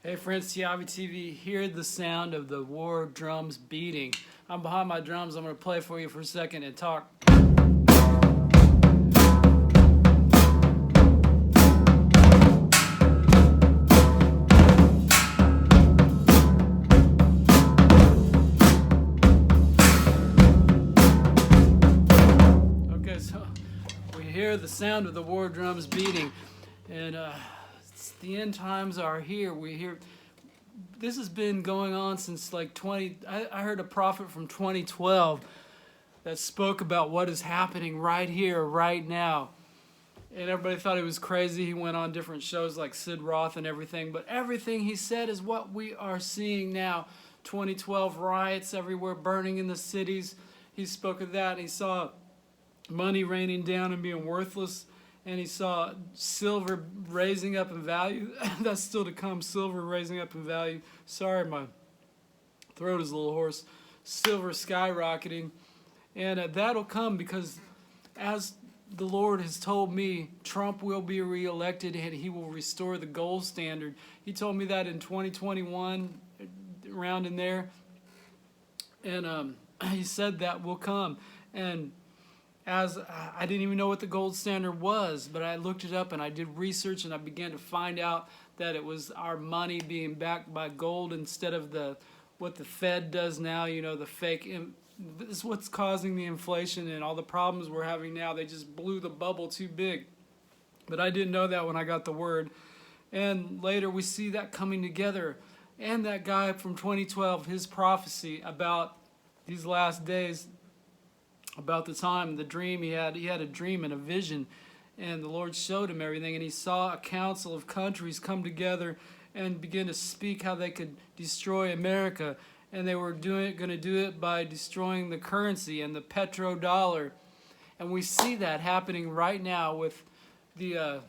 Hey friends, TIAVI TV, hear the sound of the war drums beating. I'm behind my drums. I'm going to play for you for a second and talk. Okay, so we hear the sound of the war drums beating, and the end times are here. We hear this has been going on since like I heard a prophet from 2012 that spoke about what is happening right here, right now. And everybody thought he was crazy. He went on different shows like Sid Roth and everything. But everything he said is what we are seeing now. 2012 riots everywhere, burning in the cities. He spoke of that. He saw money raining down and being worthless. And he saw silver raising up in value. That's still to come, silver raising up in value. Sorry, my throat is a little hoarse. Silver skyrocketing. And that'll come because as the Lord has told me, Trump will be reelected and he will restore the gold standard. He told me that in 2021, around in there. And he said that will come. And as I didn't even know what the gold standard was, but I looked it up and I did research and I began to find out that it was our money being backed by gold instead of what the Fed does now, you know, the fake. This is what's causing the inflation and all the problems we're having now. They just blew the bubble too big. But I didn't know that when I got the word. And later we see that coming together. And that guy from 2012, his prophecy about these last days, about the time, the dream he had a dream and a vision, and the Lord showed him everything, and he saw a council of countries come together and begin to speak how they could destroy America, and they were going to do it by destroying the currency and the petrodollar. And we see that happening right now with the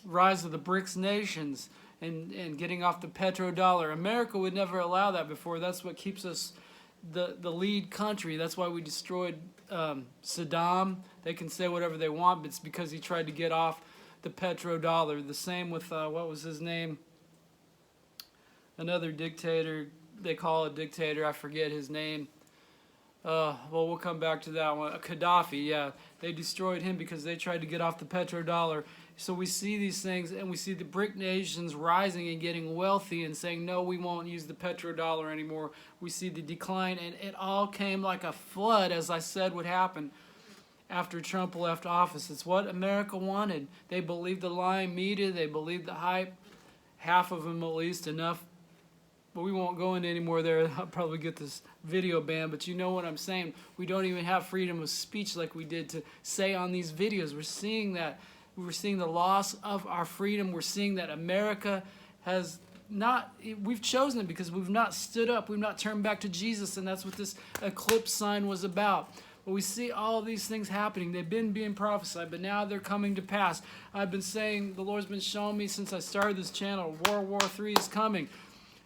rise of the BRICS nations and getting off the petrodollar. America would never allow that before. That's what keeps us the lead country. That's why we destroyed Saddam. They can say whatever they want, but it's because he tried to get off the petrodollar. The same with what was his name? Another dictator. They call a dictator. I forget his name. Well, we'll come back to that one. Gaddafi. Yeah, they destroyed him because they tried to get off the petrodollar. So we see these things, and we see the BRIC nations rising and getting wealthy and saying, no, we won't use the petrodollar anymore. We see the decline, and it all came like a flood, as I said would happen after Trump left office. It's what America wanted. They believed the lying media. They believed the hype. Half of them, at least, enough. But we won't go into any more there. I'll probably get this video banned, but you know what I'm saying. We don't even have freedom of speech like we did to say on these videos. We're seeing that. We're seeing the loss of our freedom. We're seeing that America has not, we've chosen it because we've not stood up. We've not turned back to Jesus, and that's what this eclipse sign was about. But we see all of these things happening. They've been being prophesied, but now they're coming to pass. I've been saying, the Lord's been showing me since I started this channel, World War III is coming.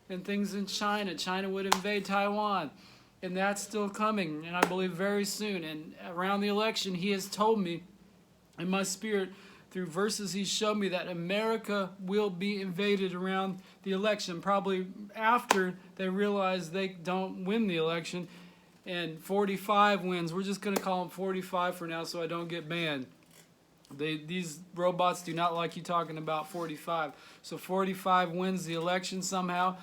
And things in China. China would invade Taiwan. And that's still coming, and I believe very soon. And around the election, he has told me in my spirit, through verses he showed me, that America will be invaded around the election, probably after they realize they don't win the election. And 45 wins. We're just going to call them 45 for now so I don't get banned. These robots do not like you talking about 45. So 45 wins the election somehow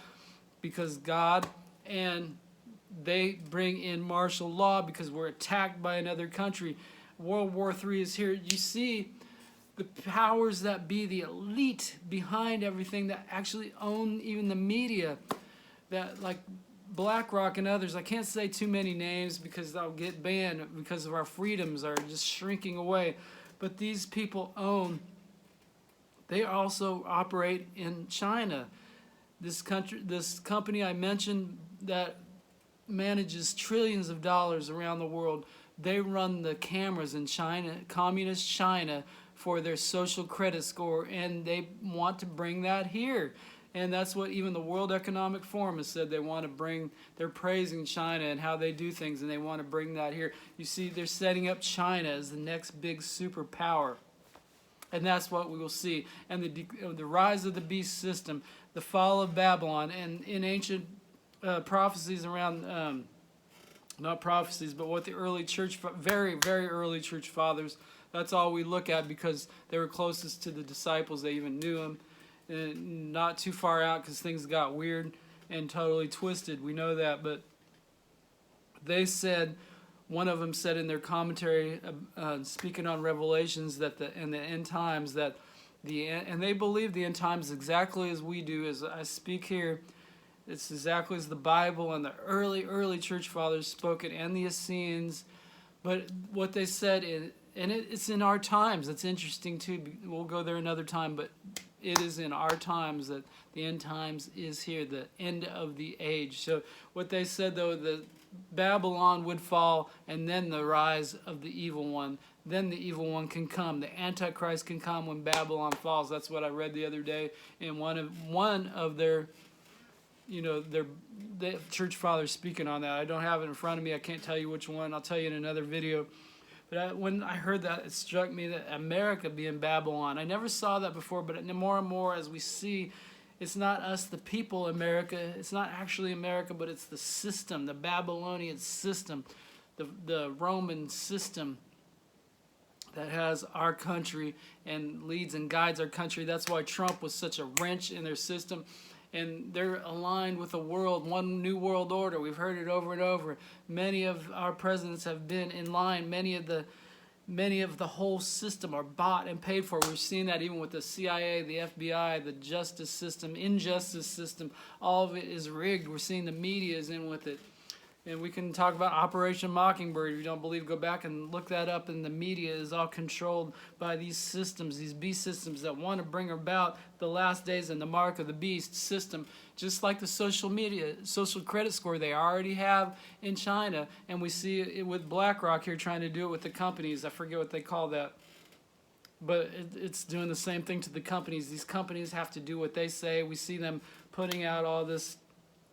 because God, and they bring in martial law because we're attacked by another country. World War III is here. You see the powers that be, the elite behind everything that actually own even the media, that like BlackRock and others. I can't say too many names because I'll get banned because of our freedoms are just shrinking away. But these people they also operate in China. This company I mentioned that manages trillions of dollars around the world, they run the cameras in China, communist China, for their social credit score, and they want to bring that here. And that's what even the World Economic Forum has said. They want to bring, they're praising China and how they do things, and they want to bring that here. You see, they're setting up China as the next big superpower. and that's what we will see. And the rise of the beast system, the fall of Babylon, and in ancient prophecies around, not prophecies, but what the early church, very, very early church fathers, that's all we look at because they were closest to the disciples. They even knew them. And not too far out because things got weird and totally twisted. We know that, but they said, one of them said in their commentary, speaking on Revelations, that in the end times, that and they believe the end times exactly as we do. As I speak here, it's exactly as the Bible and the early church fathers spoke it, and the Essenes. But what they said, it's in our times. It's interesting too. We'll go there another time, but it is in our times that the end times is here, the end of the age. So what they said, though, that Babylon would fall, and then the rise of the evil one. Then the evil one can come. The Antichrist can come when Babylon falls. That's what I read the other day in one of their, the church fathers speaking on that. I don't have it in front of me. I can't tell you which one. I'll tell you in another video. But when I heard that, it struck me that America being Babylon. I never saw that before, but more and more as we see, it's not us, the people, America. It's not actually America, but it's the system, the Babylonian system, the Roman system that has our country and leads and guides our country. That's why Trump was such a wrench in their system. And they're aligned with the world, one new world order. We've heard it over and over. Many of our presidents have been in line. Many of the whole system are bought and paid for. We're seeing that even with the CIA, the FBI, the justice system, injustice system. All of it is rigged. We're seeing the media is in with it. And we can talk about Operation Mockingbird. If you don't believe, go back and look that up. And the media is all controlled by these systems, these beast systems that want to bring about the last days and the mark of the beast system. Just like the social media, social credit score they already have in China. And we see it with BlackRock here trying to do it with the companies. I forget what they call that. But it's doing the same thing to the companies. These companies have to do what they say. We see them putting out all this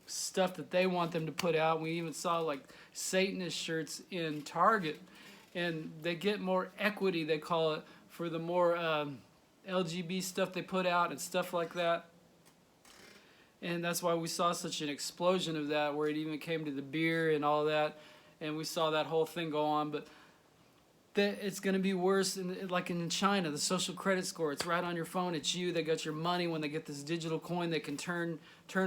stuff that they want them to put out. We even saw like Satanist shirts in Target, and they get more equity, they call it, for the more LGBT stuff they put out and stuff like that. And that's why we saw such an explosion of that, where it even came to the beer and all that, and we saw that whole thing go on. But it's going to be worse, like in China, the social credit score. It's right on your phone. It's you. They got your money. When they get this digital coin, they can turn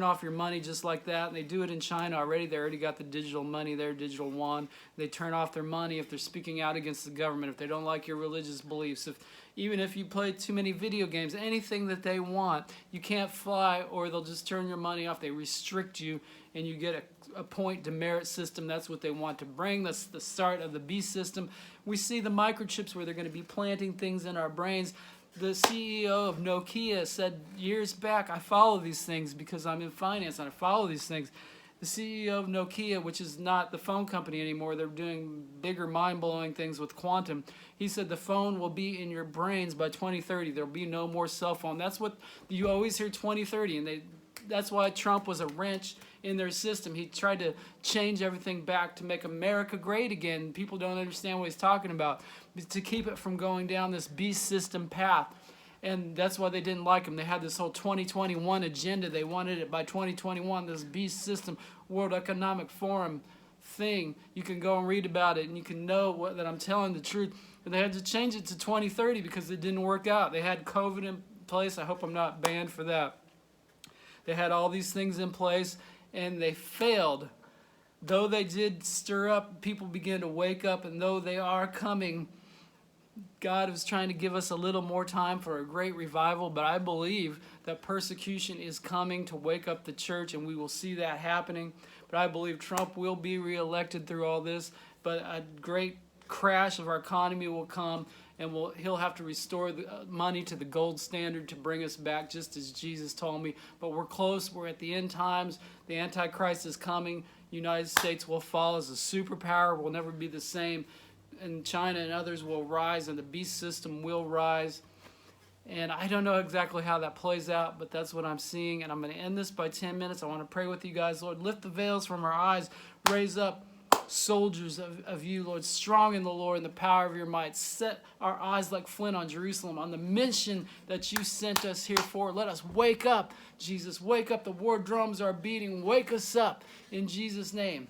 off your money just like that. And they do it in China already. They already got the digital money there, digital yuan. They turn off their money if they're speaking out against the government, if they don't like your religious beliefs. Even if you play too many video games, anything that they want, you can't fly, or they'll just turn your money off. They restrict you, and you get a point demerit system. That's what they want to bring. That's the start of the beast system. We see the microchips where they're going to be planting things in our brains. The CEO of Nokia said years back, I follow these things because I'm in finance and I follow these things. The CEO of Nokia, which is not the phone company anymore, they're doing bigger mind-blowing things with quantum. He said the phone will be in your brains by 2030. There'll be no more cell phone. That's what you always hear, 2030, and that's why Trump was a wrench in their system. He tried to change everything back to make America great again. People don't understand what he's talking about, to keep it from going down this beast system path. And that's why they didn't like him. They had this whole 2021 agenda. They wanted it by 2021, this beast system, World Economic Forum thing. You can go and read about it, and you can know that I'm telling the truth. But they had to change it to 2030 because it didn't work out. They had COVID in place. I hope I'm not banned for that. They had all these things in place, and they failed. Though they did stir up, people began to wake up, and though they are coming, God was trying to give us a little more time for a great revival, but I believe that persecution is coming to wake up the church, and we will see that happening. But I believe Trump will be reelected through all this, but a great crash of our economy will come, and he'll have to restore the money to the gold standard to bring us back, just as Jesus told me. But we're close. We're at the end times. The Antichrist is coming. United States will fall as a superpower. We'll never be the same. And China and others will rise, and the beast system will rise. And I don't know exactly how that plays out, but that's what I'm seeing. And I'm going to end this by 10 minutes. I want to pray with you guys. Lord, lift the veils from our eyes. Raise up soldiers of you, Lord, strong in the Lord and the power of your might. Set our eyes like flint on Jerusalem, on the mission that you sent us here for. Let us wake up, Jesus. Wake up. The war drums are beating. Wake us up in Jesus' name.